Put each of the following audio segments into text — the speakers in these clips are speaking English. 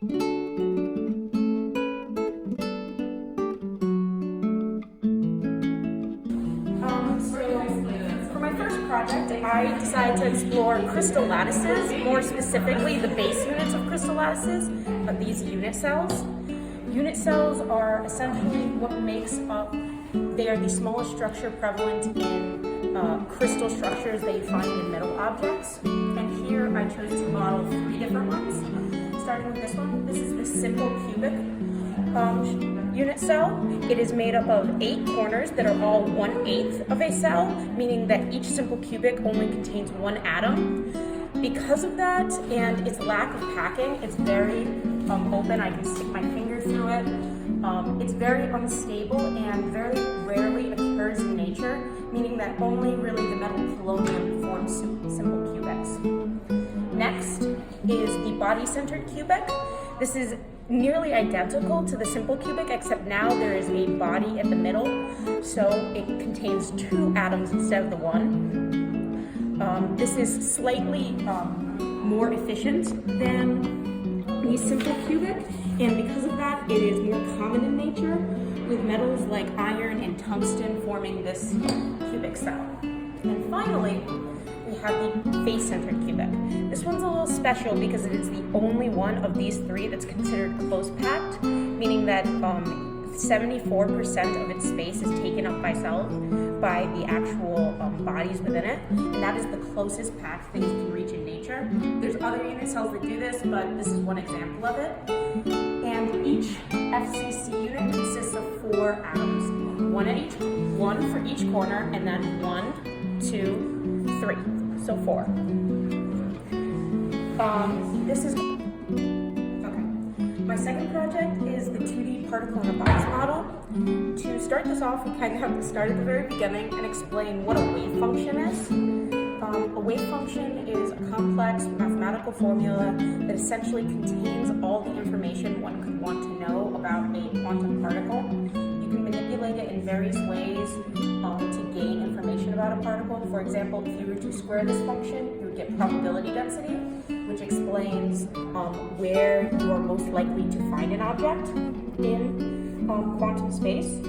For my first project, I decided to explore crystal lattices, more specifically the base units of crystal lattices, these unit cells. Unit cells are essentially what makes up, they are the smallest structure prevalent in crystal structures that you find in metal objects. And here I chose to model 3 different ones, starting with this one. This is the simple cubic unit cell. It is made up of 8 corners that are all 1/8 of a cell, meaning that each simple cubic only contains 1 atom. Because of that and its lack of packing, it's very open. I can stick my finger through it. It's very unstable and very rarely occurs in nature, meaning that only really the metal polonium forms simple cubics. Next is the body-centered cubic. This is nearly identical to the simple cubic, except now there is a body at the middle, so it contains 2 atoms instead of the 1. This is slightly more efficient than the simple cubic, and because of that, it is more common in nature, with metals like iron and tungsten forming this cubic cell. And finally, we have the face-centered cubic. This one's a little special because it is the only one of these 3 that's considered close-packed, meaning that 74% of its space is taken up by cells, by the actual bodies within it, and that is the closest packed things can reach in nature. There's other unit cells that do this, but this is one example of it. And each FCC unit consists of 4 atoms, 1 for each corner, and then 1, 2, 3, so 4. This is my second project is the 2D particle in a box model. To start this off, we kind of have to start at the very beginning and explain what a wave function is. A wave function is a complex mathematical formula that essentially contains all the information one could want to know about a quantum particle. You can manipulate it in various ways to gain information about a particle. For example, if you were to square this function, you would get probability density, which explains where you are most likely to find an object in quantum space.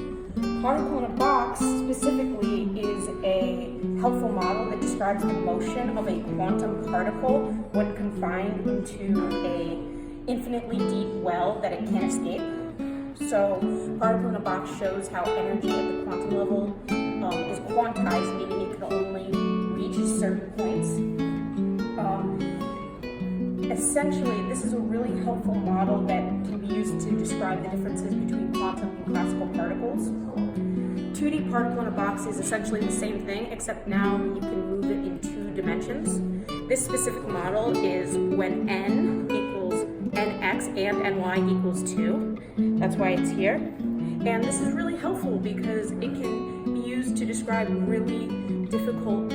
Particle in a box specifically is a helpful model that describes the motion of a quantum particle when confined into an infinitely deep well that it can't escape. So, particle in a box shows how energy at the quantum level is quantized, meaning it can only reach certain points. Essentially, this is a really helpful model that can be used to describe the differences between quantum and classical particles. 2D particle in a box is essentially the same thing, except now you can move it in 2 dimensions. This specific model is when n equals nx and ny equals 2. That's why it's here. And this is really helpful because it can be used to describe a really difficult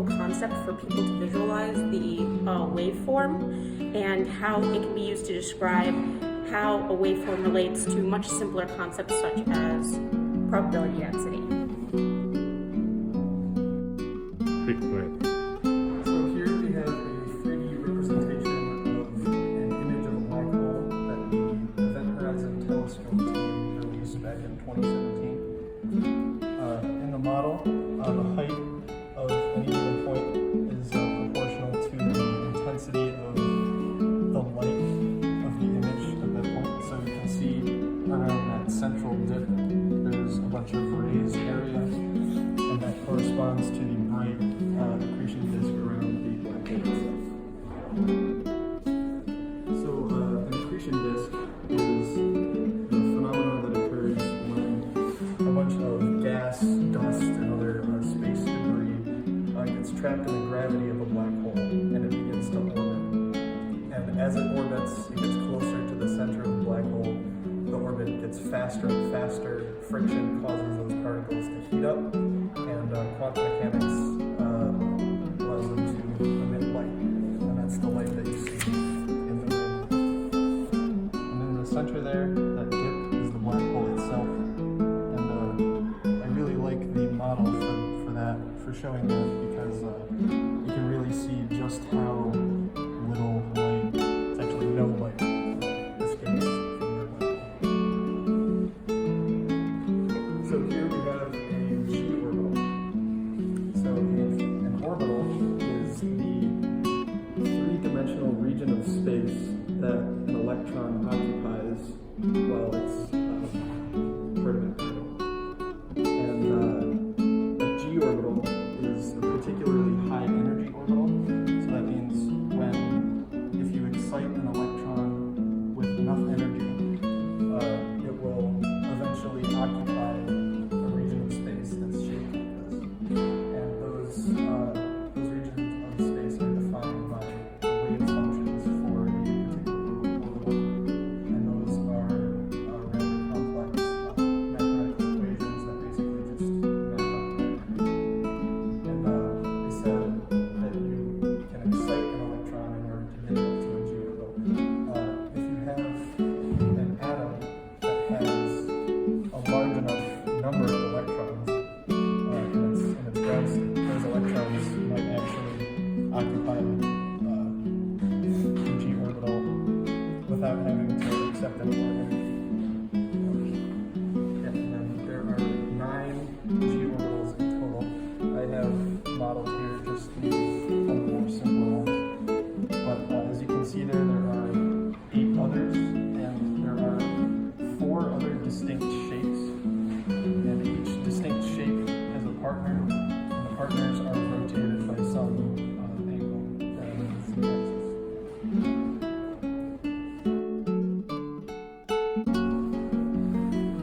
concept for people to visualize the waveform, and how it can be used to describe how a waveform relates to much simpler concepts such as probability density. So here we have a 3D representation of an image of a black hole that the Event Horizon Telescope team released back in 2017. In the model, the height of any given point is proportional to the intensity of the light of the image at that point. So you can see around that central dip, there's a bunch of raised area, and that corresponds to the bright accretion disk around the black hole itself. So an accretion disk is the phenomenon that occurs when a bunch of gas, dust, and other space debris gets trapped in the gravity of a black hole, and it begins to orbit. And as it orbits, it gets closer to the center of the black hole. The orbit gets faster and faster. Friction causes those particles to heat up, and quantum mechanics allows them to emit light. And that's the light that you see in the room. And in the center there, that dip is the black hole itself. And I really like the model for showing that, because you can really see just how little light, it's actually no light, that an electron occupies while it's part of an atom. And a g-orbital is a particularly high energy orbital. So that means if you excite an electron with enough energy, it will eventually occupy a region of space that's shaped like this. And those regions of space are defined by the wave functions for a particular orbital. And those are rather complex mathematical equations that basically just map out energy. And I said that you can excite an electron in order to get it up to a g-orbital. If you have an atom that has a large enough number of electrons in its ground state, those electrons might actually occupy a g-orbital without having to accept any more energy. And then there are 9 g-orbitals in total. I have modeled here just the more simple ones. But as you can see there are 8 others, and there are 4 other distinct shapes. And each distinct shape has a partner, and the partners are rotated by some angle rather than the z-axis.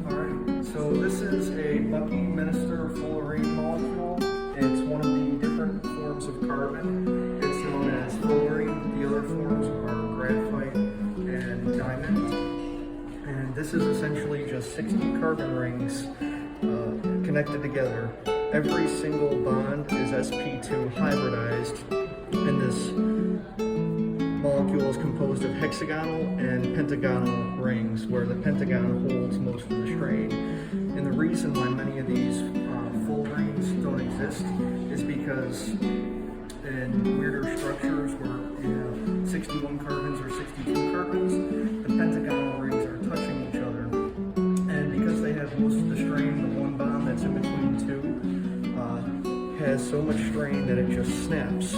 Alright, so this is a Buckyminster fullerene molecule. It's one of the different forms of carbon. It's known as fullerene. The other forms are graphite and diamond. And this is essentially just 60 carbon rings connected together. Every single bond is sp2 hybridized, and this molecule is composed of hexagonal and pentagonal rings, where the pentagon holds most of the strain. And the reason why many of these full rings don't exist is because in weirder structures where you have 61 carbons or 62 carbons, the pentagonal rings are touching each other. And because they have most of the strain, the one bond that's in between two has so much strain that it just snaps.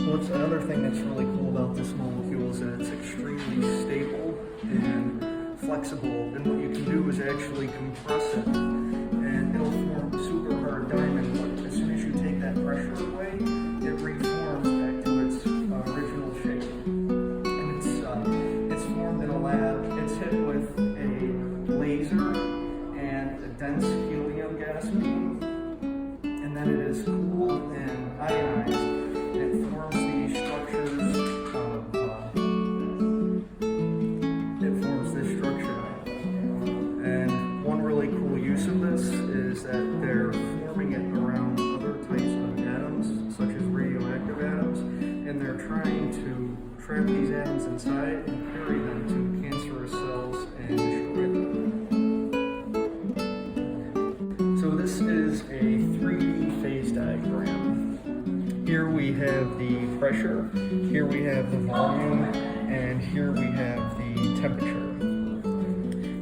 What's another thing that's really cool about this molecule is that it's extremely stable and flexible, and what you can do is actually compress it, and it'll form a super hard diamond, but as soon as you take that pressure away, it reforms back to its original shape. And it's formed in a lab. It's hit with a laser and a dense helium gas beam, and then it is cooled and ionized. It forms these structures and one really cool use of this is that they're forming it around other types of atoms, such as radioactive atoms, and they're trying to trap these atoms inside and carry them to cancerous cells and destroy them. So this is a 3D phase diagram. Here we have the pressure, here we have the volume, and here we have the temperature.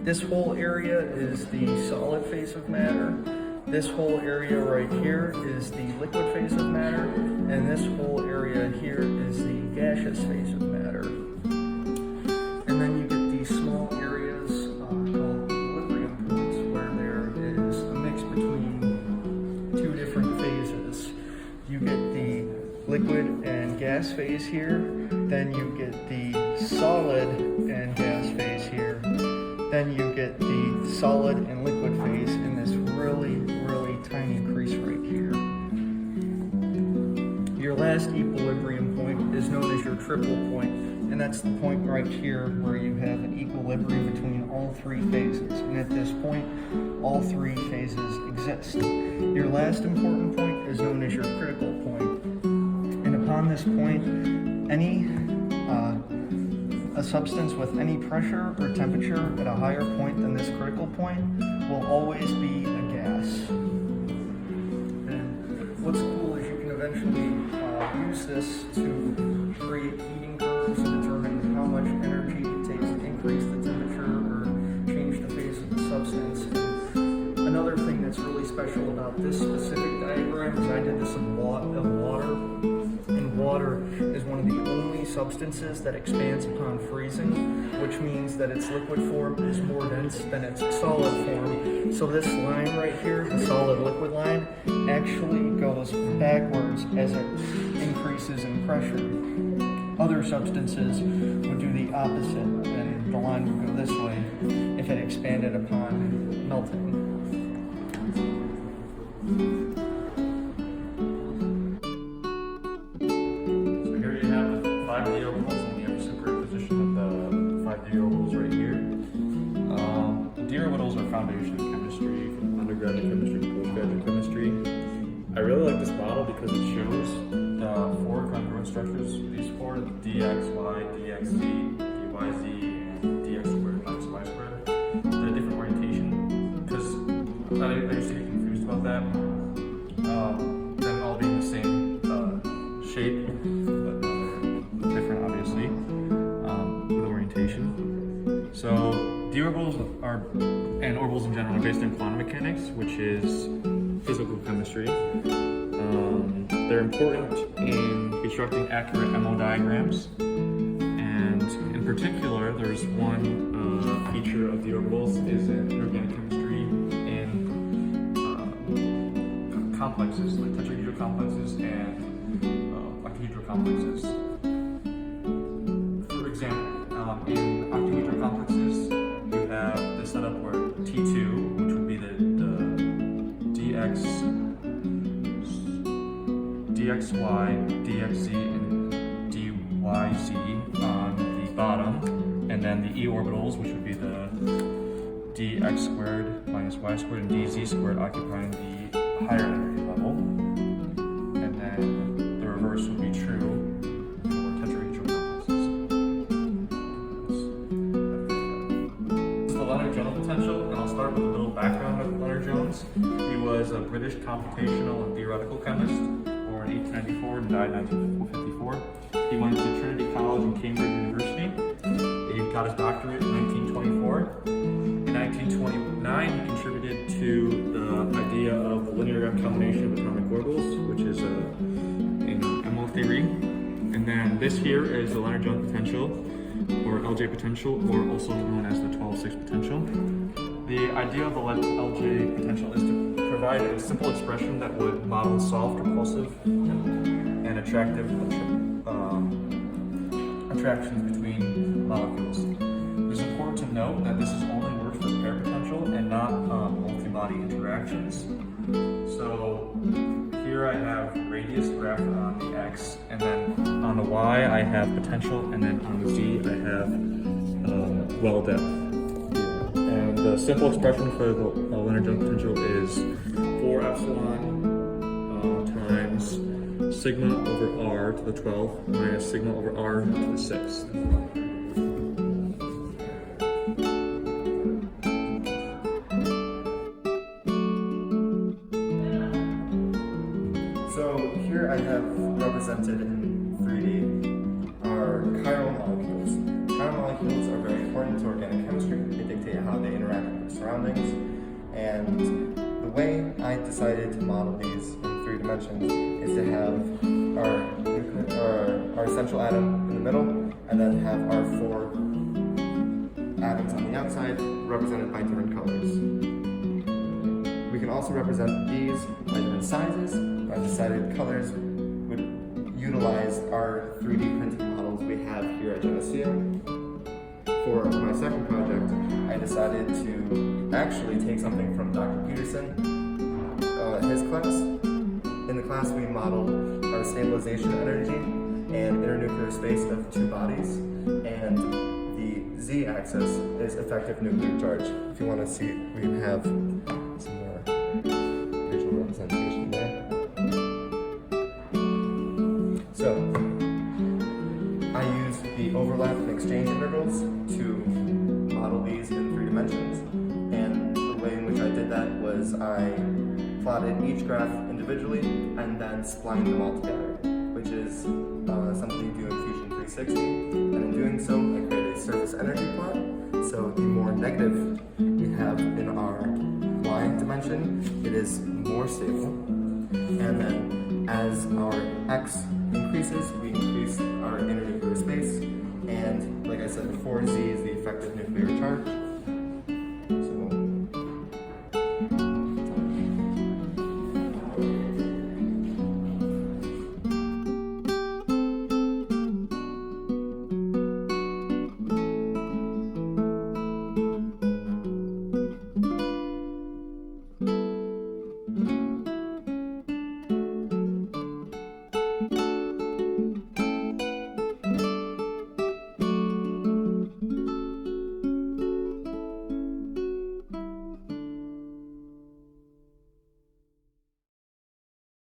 This whole area is the solid phase of matter. This whole area right here is the liquid phase of matter, and this whole area here is the gaseous phase of matter. And then you get these small areas called equilibrium points, where there is a mix between two different phases. You get the liquid and gas phase here, then you get the solid and gas phase here, then you get the solid and liquid phase in this really, really tiny crease right here. Your last equilibrium point is known as your triple point, and that's the point right here where you have an equilibrium between all three phases. And at this point, all three phases exist. Your last important point is known as your critical point. And upon this point, a substance with any pressure or temperature at a higher point than this critical point will always be a gas. And what's cool is you can eventually use this to create heating curves and determine how much energy it takes to increase the temperature or change the phase of the substance. And another thing that's really special about this specific diagram is I did this in water. And water water is one of the only substances that expands upon freezing, which means that its liquid form is more dense than its solid form. So this line right here, the solid liquid line, actually goes backwards as it increases in pressure. Other substances would do the opposite, and the line would go this way if it expanded upon melting. So here you have the 5 d-orbitals, and we have a superposition of the 5 d-orbitals right here. The d-orbitals are foundation of chemistry, from undergraduate chemistry to postgraduate chemistry. I really like this model because it shows the 4 congruent structures, these 4, dx, y, dx, z, dy, z, and dx squared minus y squared. They're a different orientation, because I used to get confused about that. Them all being the same shape, but they're different obviously, with orientation. So d-orbitals and orbitals in general are based on quantum mechanics, which is physical chemistry. They're important in constructing accurate MO diagrams, and in particular, there's one feature of the orbitals is in organic chemistry in complexes, like tetrahedral complexes and octahedral complexes. For example, in octahedral complexes, you have the setup where T2, which would be the dxy, dxz, and dyz on the bottom, and then the e orbitals, which would be the dx squared minus y squared and dz squared, occupying the higher energy level. And then the reverse would be true for tetrahedral complexes. This is the Leonard-Jones potential, and I'll start with a little background of Leonard-Jones. He was a British computational and theoretical chemist, born in 1894 and died in 1954. He went to Trinity College and Cambridge University. He got his doctorate in 1924. In 1929, he contributed to the idea of the linear combination of atomic orbitals, which is in MO theory. And then this here is the Leonard-Jones potential, or LJ potential, or also known as the 12-6 potential. The idea of the LJ potential is to provide a simple expression that would model soft, repulsive, and attractive attractions between molecules. It is important to note that this is only works for pair potential and not multi-body interactions. So here I have radius graphed on the x, and then on the y I have potential, and then on the z I have well depth. And the simple expression for the Leonard-Jones potential is 4 epsilon times sigma over r to the 12 minus sigma over r to the 6th. So here I have represented in 3D our chiral molecules. Chiral molecules are very important to organic chemistry. They dictate how they interact with their surroundings. And the way I decided to model these in 3 dimensions is to have our central atom in the middle, and then have our 4 atoms on the outside represented by different colors. We can also represent these by different sizes. I decided colors would utilize our 3D printing models we have here at Geneseo. For my second project, I decided to actually take something from Dr. Peterson, his class. In the class, we modeled our stabilization energy and internuclear space of 2 bodies, and the z-axis is effective nuclear charge. If you want to see, we can have some more visual representation there. So, I used the overlap and exchange integrals to model these in 3 dimensions, and the way in which I did that was I plotted each graph individually and then splined them all together, which is something you do in Fusion 360. And in doing so, I created a surface energy plot. So the more negative we have in our y dimension, it is more stable. And then as our x increases, increases, we increase our internuclear space. And like I said before, Z is the effective nuclear charge.